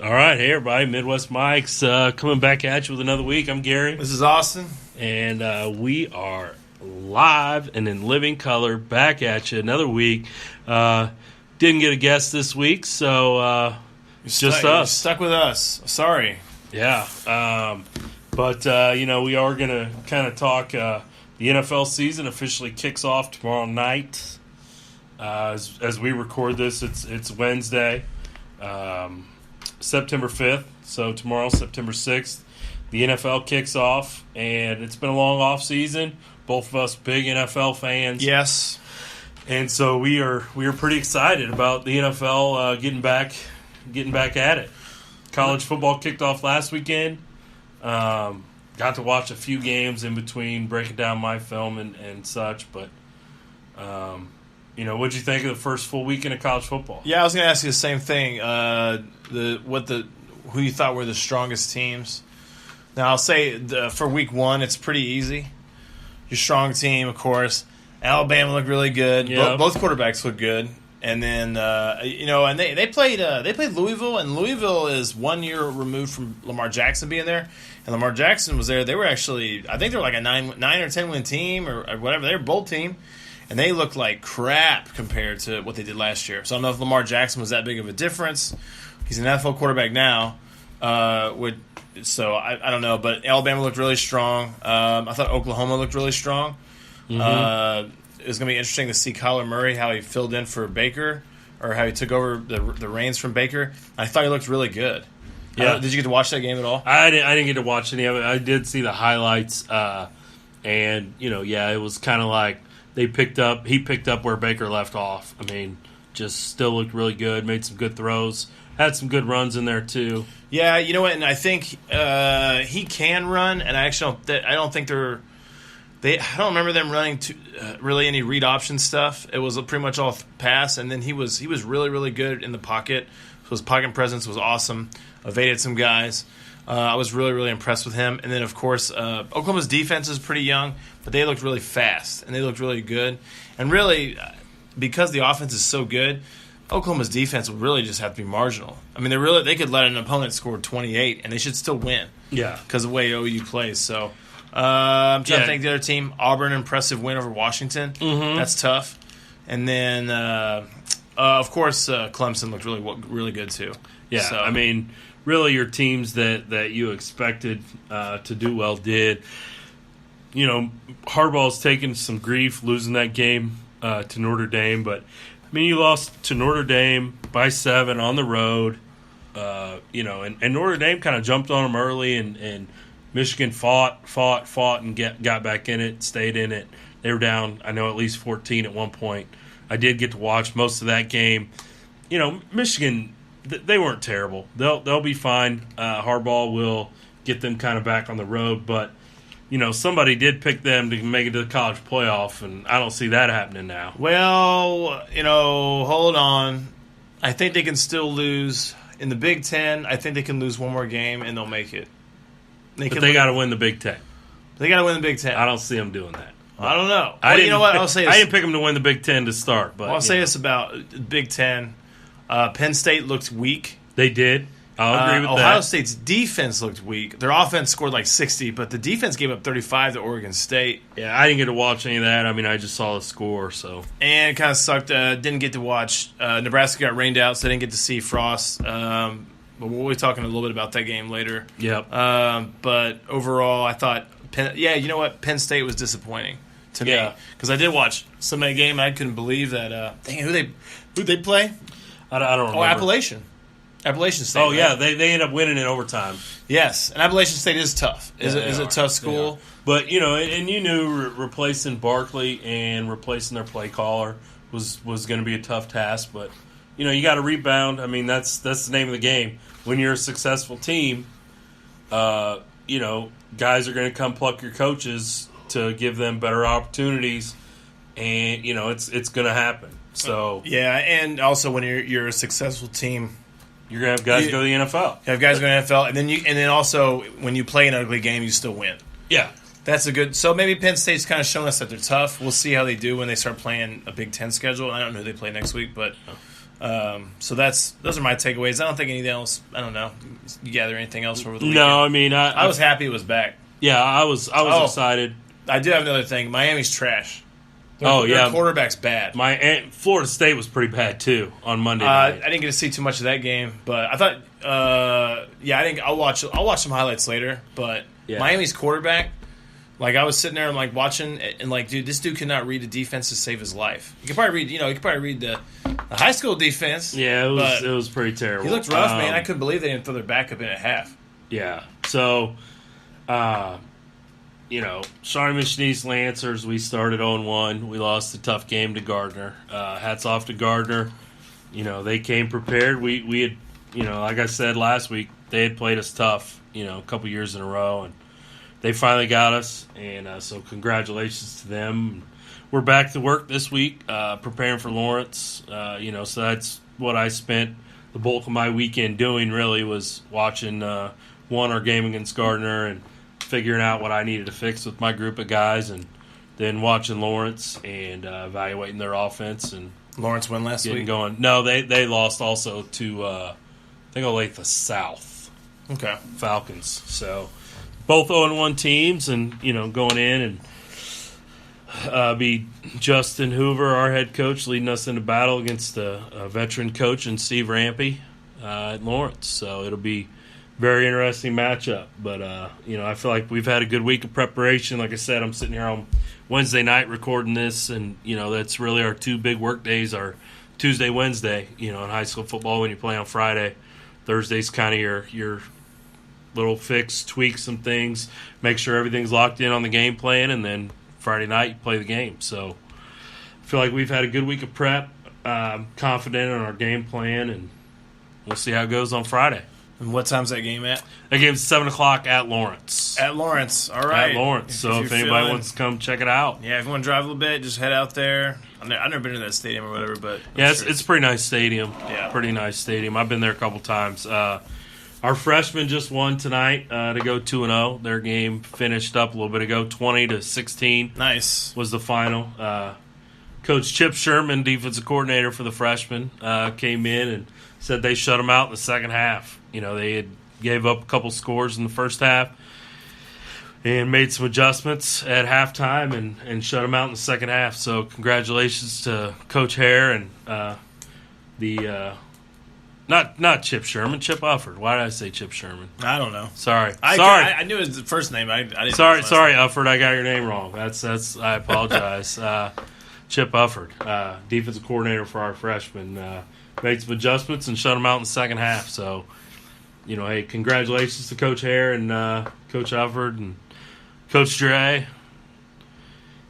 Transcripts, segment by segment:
All right, hey everybody, Midwest Mike's coming back at you with another week. I'm Gary. This is Austin. And we are live and in living color back at you another week. Didn't get a guest this week, so it's just us. You're stuck with us. Sorry. Yeah. But we are going to kind of talk. The NFL season officially kicks off tomorrow night. As we record this, it's Wednesday. September 5th, so tomorrow, September 6th, the NFL kicks off, and it's been a long off season. Both of us big NFL fans. Yes. And so we are pretty excited about the NFL getting back at it. College football kicked off last weekend. Got to watch a few games in between, breaking down my film and such, but what'd you think of the first full weekend of college football? Yeah, I was going to ask you the same thing. Who you thought were the strongest teams? Now, I'll say for week one, it's pretty easy. Your strong team, of course. Alabama looked really good. Yep. Both quarterbacks looked good. And then and they played Louisville, and Louisville is 1 year removed from Lamar Jackson being there. And Lamar Jackson was there. They were actually, I think they were like a 9 or 10 win team or whatever. They were a bold team. And they looked like crap compared to what they did last year. So I don't know if Lamar Jackson was that big of a difference. He's an NFL quarterback now. I don't know. But Alabama looked really strong. I thought Oklahoma looked really strong. Mm-hmm. It was going to be interesting to see Kyler Murray, how he filled in for Baker, or how he took over the reins from Baker. I thought he looked really good. Yeah. Did you get to watch that game at all? I didn't get to watch any of it. I did see the highlights. It was kind of like he picked up where Baker left off. I mean, just still looked really good, made some good throws, had some good runs in there too. Yeah, you know what? And I think he can run, and I don't think I don't remember them running really any read option stuff. It was pretty much all pass, and then he was really, really good in the pocket. So his pocket presence was awesome. Evaded some guys. I was really, really impressed with him. And then, of course, Oklahoma's defense is pretty young, but they looked really fast, and they looked really good. And really, because the offense is so good, Oklahoma's defense would really just have to be marginal. I mean, they could let an opponent score 28, and they should still win. Yeah. Because of the way OU plays. So I'm trying to think the other team. Auburn, impressive win over Washington. Mm-hmm. That's tough. And then, of course, Clemson looked really good too. Yeah, so, I mean, really your teams that you expected to do well did. You know, Harbaugh's taken some grief losing that game to Notre Dame, but, I mean, you lost to Notre Dame by 7 on the road, and Notre Dame kind of jumped on them early, and Michigan fought, and got back in it, stayed in it. They were down, I know, at least 14 at one point. I did get to watch most of that game. You know, Michigan, they weren't terrible. They'll be fine. Harbaugh will get them kind of back on the road, but somebody did pick them to make it to the college playoff, and I don't see that happening now. Well, hold on. I think they can still lose in the Big Ten. I think they can lose one more game and they'll make it. They got to win the Big Ten. They got to win the Big Ten. I don't see them doing that. I don't know. I'll say I didn't pick them to win the Big Ten to start, but I'll say this about Big Ten. Penn State looked weak. They did. I'll agree with that. Ohio State's defense looked weak. Their offense scored like 60, but the defense gave up 35 to Oregon State. Yeah, I didn't get to watch any of that. I mean, I just saw the score. So and it kind of sucked. Didn't get to watch. Nebraska got rained out, so I didn't get to see Frost. But we'll be talking a little bit about that game later. Yep. But overall, I thought, Penn State was disappointing to me because I did watch some of that game. And I couldn't believe that. Who'd they play? I don't remember. Oh, Appalachian State. Oh, yeah, they end up winning in overtime. Yes, and Appalachian State is tough. Is a tough school. But, and you knew replacing Barkley and replacing their play caller was going to be a tough task. But, you got to rebound. I mean, that's the name of the game. When you're a successful team, guys are going to come pluck your coaches to give them better opportunities. And, it's going to happen. So yeah, and also when you're a successful team, you're gonna have guys go to the NFL. You have guys go to the NFL, and then also when you play an ugly game, you still win. Yeah, that's a good. So maybe Penn State's kind of showing us that they're tough. We'll see how they do when they start playing a Big Ten schedule. I don't know who they play next week, but So those are my takeaways. I don't think anything else. I don't know. You gather anything else over the weekend? No, I mean, I was happy it was back. Yeah, I was excited. I do have another thing. Miami's trash. Their quarterback's bad. Florida State was pretty bad too on Monday night. I didn't get to see too much of that game, but I thought, I'll watch some highlights later. But Miami's quarterback, like I was sitting there and like watching, and like, dude, this dude could not read the defense to save his life. You could probably read the high school defense. Yeah, it was pretty terrible. He looked rough, man. I couldn't believe they didn't throw their backup in at half. Yeah, so. Shawnee Mission East Lancers, we started 0-1. We lost a tough game to Gardner. Hats off to Gardner. They came prepared. We had, like I said last week, they had played us tough, a couple years in a row, and they finally got us. And so congratulations to them. We're back to work this week, preparing for Lawrence. So that's what I spent the bulk of my weekend doing, really, was watching, our game against Gardner and figuring out what I needed to fix with my group of guys, and then watching Lawrence and evaluating their offense. And Lawrence won last week? Going. No, they lost also to I think Olathe South. Okay. Falcons. So both 0-1 teams, and going in and be Justin Hoover, our head coach, leading us into battle against a veteran coach and Steve Rampy at Lawrence. So it'll be very interesting matchup, but I feel like we've had a good week of preparation. Like I said, I'm sitting here on Wednesday night recording this, and that's really our two big work days are Tuesday, Wednesday. In high school football, when you play on Friday, Thursday's kind of your little fix, tweak some things, make sure everything's locked in on the game plan, and then Friday night you play the game. So I feel like we've had a good week of prep, confident in our game plan, and we'll see how it goes on Friday. And what time's that game at? That game's 7 o'clock at Lawrence. At Lawrence, all right. At Lawrence. So if anybody wants to come check it out. Yeah, if you want to drive a little bit, just head out there. I've never been to that stadium or whatever, but it's a pretty nice stadium. Yeah. Pretty nice stadium. I've been there a couple times. Our freshmen just won tonight to go 2-0. Their game finished up a little bit ago, 20-16. Nice. Was the final. Coach Chip Sherman, defensive coordinator for the freshmen, came in and said they shut them out in the second half. They had gave up a couple scores in the first half and made some adjustments at halftime and shut them out in the second half. So congratulations to Coach Hare and not Chip Sherman, Chip Ufford. Why did I say Chip Sherman? I don't know. Sorry. I knew his first name. I didn't. Sorry, Ufford. I got your name wrong. That's. I apologize. Chip Ufford, defensive coordinator for our freshmen, made some adjustments and shut them out in the second half. So, hey, congratulations to Coach Hare and Coach Ufford and Coach Dre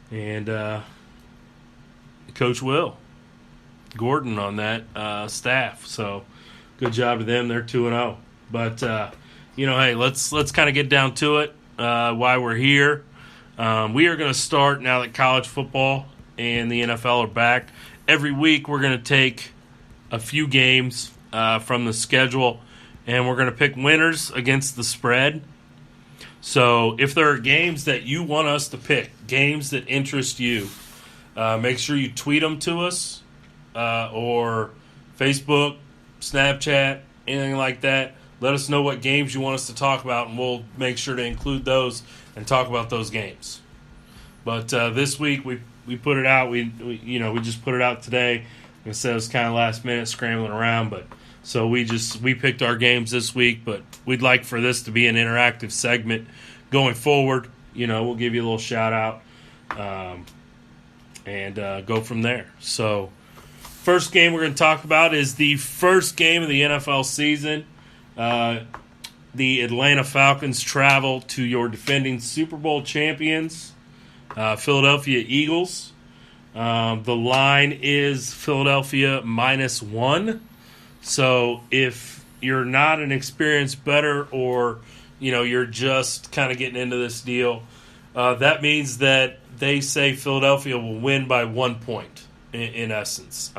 and Coach Will Gordon on that staff. So, good job to them. They're 2-0. But hey, let's kind of get down to it. Why we're here. We are going to start now that college football and the NFL are back. Every week we're going to take a few games from the schedule, and we're going to pick winners against the spread. So if there are games that you want us to pick, games that interest you, make sure you tweet them to us or Facebook, Snapchat, anything like that. Let us know what games you want us to talk about, and we'll make sure to include those and talk about those games. But this week we put it out. We just put it out today. Like I said, it was kind of last minute scrambling around, but so we picked our games this week. But we'd like for this to be an interactive segment going forward. We'll give you a little shout out and go from there. So first game we're going to talk about is the first game of the NFL season. The Atlanta Falcons travel to your defending Super Bowl champions, Philadelphia Eagles. The line is Philadelphia -1. So if you're not an experienced bettor or you're just kind of getting into this deal, that means that they say Philadelphia will win by 1 point in essence.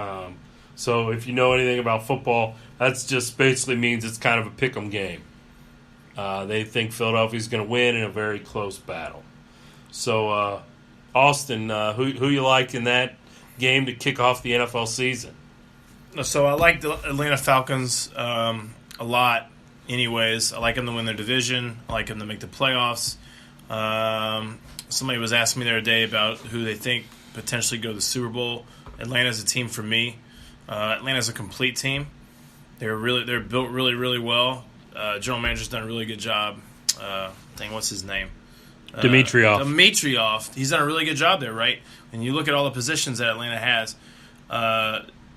So if you know anything about football, that's just basically means it's kind of a pick 'em game. They think Philadelphia's going to win in a very close battle. So, Austin, who you like in that game to kick off the NFL season? So I like the Atlanta Falcons a lot. Anyways, I like them to win their division. I like them to make the playoffs. Somebody was asking me the other day about who they think potentially go to the Super Bowl. Atlanta's a team for me. Atlanta's a complete team. They're built really, really well. General manager's done a really good job. What's his name? Dimitroff. He's done a really good job there, right? When you look at all the positions that Atlanta has,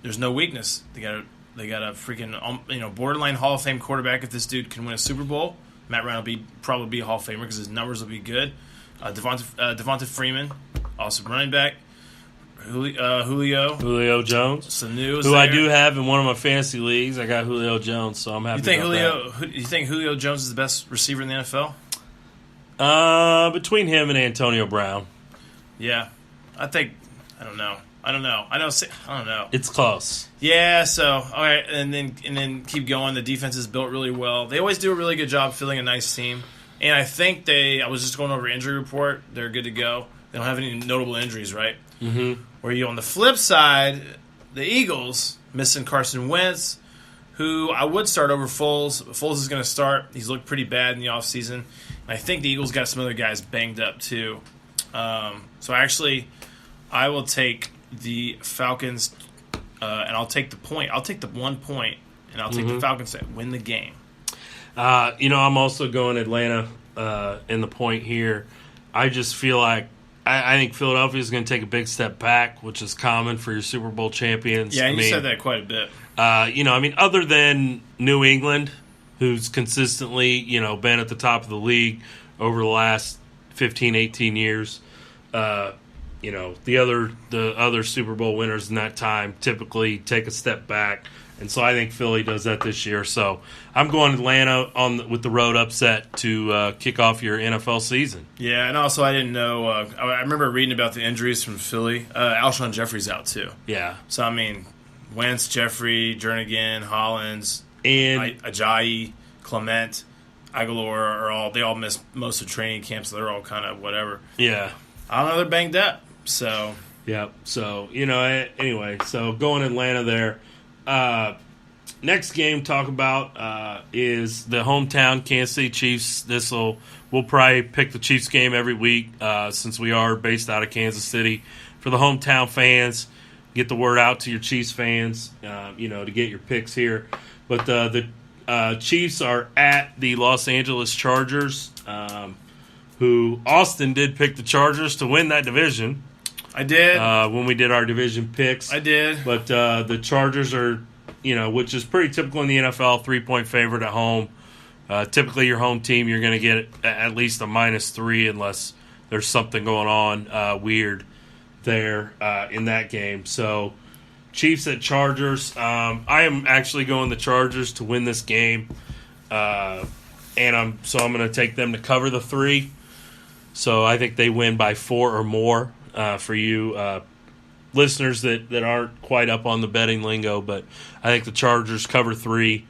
there's no weakness. They got a freaking borderline Hall of Fame quarterback. If this dude can win a Super Bowl, Matt Ryan will probably be a Hall of Famer because his numbers will be good. Devonta Freeman, awesome running back. Julio Jones, Sanu who I do have in one of my fantasy leagues. I got Julio Jones, so I'm happy. You think Julio Jones is the best receiver in the NFL? Between him and Antonio Brown. Yeah, I don't know. I don't know. It's close. Yeah. So all right, and then keep going. The defense is built really well. They always do a really good job filling a nice team. And I think I was just going over injury report. They're good to go. They don't have any notable injuries, right? Mm-hmm. Where you on the flip side, the Eagles missing Carson Wentz, who I would start over Foles. Foles is going to start. He's looked pretty bad in the offseason. And I think the Eagles got some other guys banged up too. So actually, I will take the Falcons, and I'll take the point. I'll take the 1 point, and I'll take the Falcons to win the game. I'm also going Atlanta in the point here. I just feel like I think Philadelphia is going to take a big step back, which is common for your Super Bowl champions. Yeah, you said that quite a bit. Other than New England, who's consistently, been at the top of the league over the last 15, 18 years, the other Super Bowl winners in that time typically take a step back. And so I think Philly does that this year. So I'm going Atlanta with the road upset to kick off your NFL season. Yeah, and also I didn't know. I remember reading about the injuries from Philly. Alshon Jeffrey's out too. Yeah. So, Wentz, Jeffrey, Jernigan, Hollins, and Ajayi, Clement, Aguilar they all missed most of training camp, so they're all kind of whatever. Yeah. I don't know, they're banged up. So. Yeah. So, anyway, so going Atlanta there. Next game to talk about is the hometown Kansas City Chiefs. We'll probably pick the Chiefs game every week since we are based out of Kansas City. For the hometown fans, get the word out to your Chiefs fans, to get your picks here. But the Chiefs are at the Los Angeles Chargers, who Austin did pick the Chargers to win that division. I did. When we did our division picks. I did. But the Chargers are, which is pretty typical in the NFL, 3-point favorite at home. Typically your home team, you're going to get at least a -3 unless there's something going on weird there in that game. So Chiefs at Chargers. I am actually going the Chargers to win this game. I'm going to take them to cover the 3. So I think they win by 4 or more. For you listeners that aren't quite up on the betting lingo, but I think the Chargers cover 3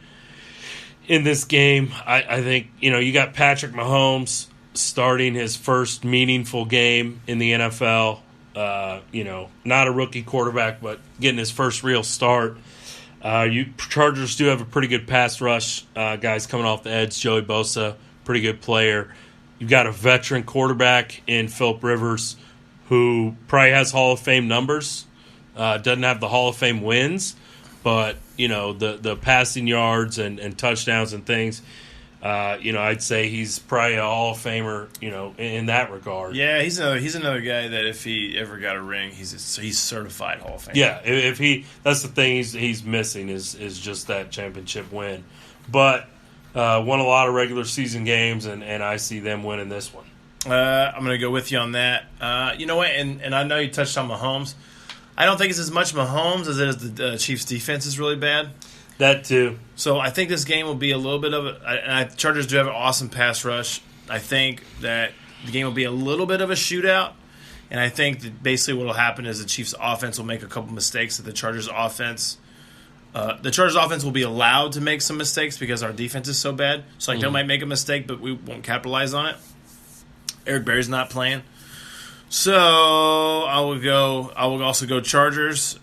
in this game. I think, you got Patrick Mahomes starting his first meaningful game in the NFL. Not a rookie quarterback, but getting his first real start. Chargers do have a pretty good pass rush. Guys coming off the edge, Joey Bosa, pretty good player. You've got a veteran quarterback in Phillip Rivers, who probably has Hall of Fame numbers, doesn't have the Hall of Fame wins, but, the passing yards and touchdowns and things, I'd say he's probably a Hall of Famer, in that regard. Yeah, he's another guy that if he ever got a ring, he's certified Hall of Fame. Yeah, that's the thing he's missing is just that championship win. But won a lot of regular season games, and I see them winning this one. I'm going to go with you on that. You know what? And I know you touched on Mahomes. I don't think it's as much Mahomes as it is the Chiefs' defense is really bad. That too. So I think this game will be a little bit of Chargers do have an awesome pass rush. I think that the game will be a little bit of a shootout. And I think that basically what will happen is the Chiefs' offense will make a couple mistakes that the Chargers' offense will be allowed to make some mistakes because our defense is so bad. So they might make a mistake, but we won't capitalize on it. Eric Berry's not playing. So I will also go Chargers.